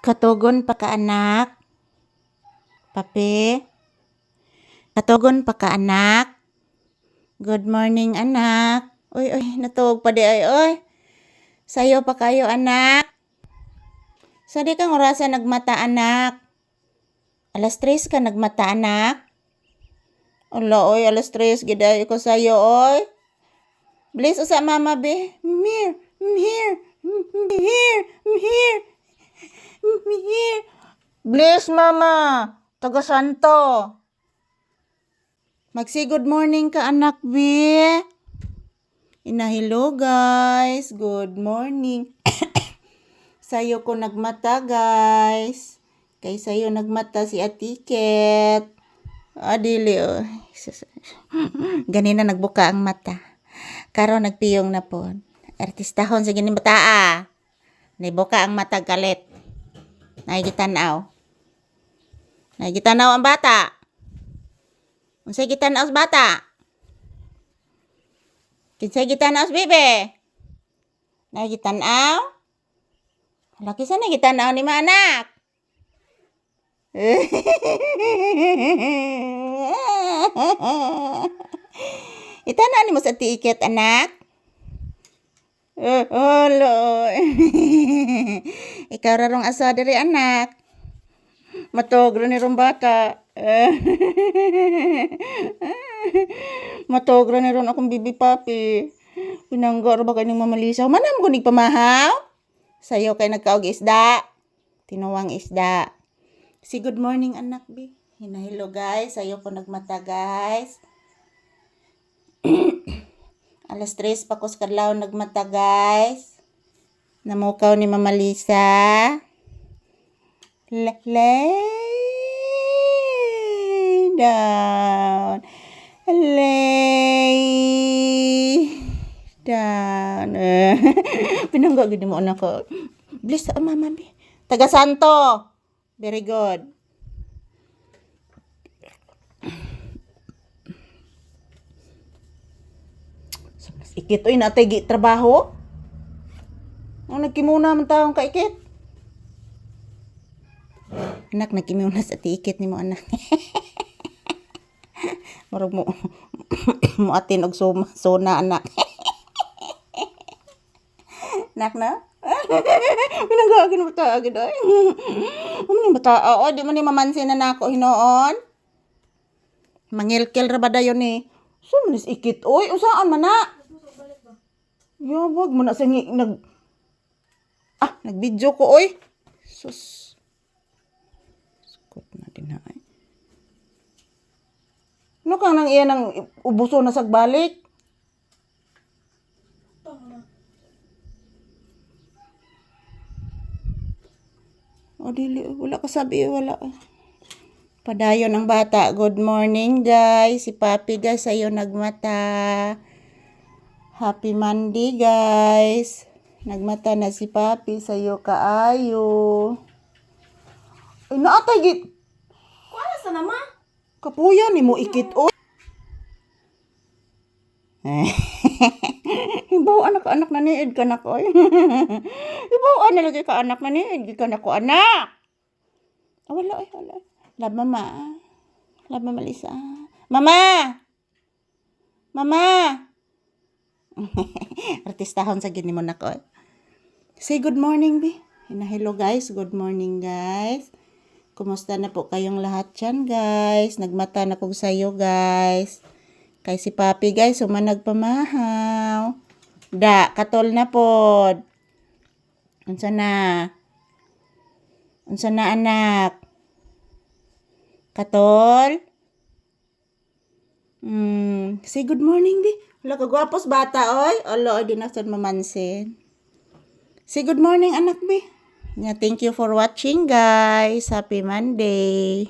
Katugon pa ka anak. Papi. Katugon pa ka anak. Good morning anak. Uy, natug pa di ay oy. Sayo pa kayo anak. Sa di kang orasa nagmata anak. Alas 3 ka nagmata anak. Ala oy, alas 3 giday ko sayo oy. Please usa mama be. I'm here. Bless mama. Taga Santo. Magsi good morning ka anak be. Hello guys. Good morning. Sayo ko nagmata guys. Kay sayo nagmata si Atiket. Dili oh. Ganina nagbuka ang mata. Karon nagpiyong na po. Artistahon sa gini mata Nibuka ang mata galit. Naigitanaw ang bata. Unsay gitanaw sa bata? Kinsay gitanaw sa bebe? Naigitanaw? Laki sa nagitanaw ni maanak. Itanaw ni mo sa tiket anak. Hello. Ikaw rarong asa diri anak. Matog ni rong bata. Matog ni ron akong bibi papi. Pinanggar ba kaning mamalisaw? Manam ko pamahaw. Sayo kay nagkaog isda. Tinuwang isda. Si good morning anak bi. Hello guys. Sayo ko nagmata guys. Alas 3 pa ko sa kadlaw nagmata guys. Namukaw ni Mama Lisa. Lay down. Lay down. Pinangga gid mo anak ko. Bless mama bi. Taga Santo. Very good. Ikit oy natay gi trabaho. Ang nagkimuna man taong kaikit. Anak nagkimuna sa tiikit ni mo anak. Marag mo atin og sona anak. Nak na? Pinagagin mo ta agad ay. Ano ni bata? Di man ni mamansin na nako hinoon. Mangilkel ra ba dayon ni? Sumanis ikit oy, usaan man na? Ya, wag mo na sa nag-video ko, oy. Sus. Skot na din na, ay. Ano kang nang iyan ang ubuso na sagbalik? Dili, wala ka sabi, wala. Padayon ang bata. Good morning, guys. Si Papi, guys, sa'yo nagmata. Happy Monday, guys. Nagmata na si Papi. Sa'yo kaayo. Ay, naatay git. Kuala sa naman? Kapuya ni mo ikit, o. Ibaw anak na niid ka na ko. Ibaw lagi ka anak na niid ka na ko, anak. Wala. Love mama. Love mama Lisa. Mama. Artistahon sa gini mo na ko. Say good morning, bi. Hello, guys. Good morning, guys. Kumusta na po kayong lahat dyan, guys? Nagmata na kong sayo, guys. Kay si Papi, guys, nagpamahaw. Katol na pod. Unsa na, anak? Katol? Say good morning, bi. Wala ka gwapos bata, oy. Olo, di na sad mamansin. Say good morning, anak, bi. Thank you for watching, guys. Happy Monday.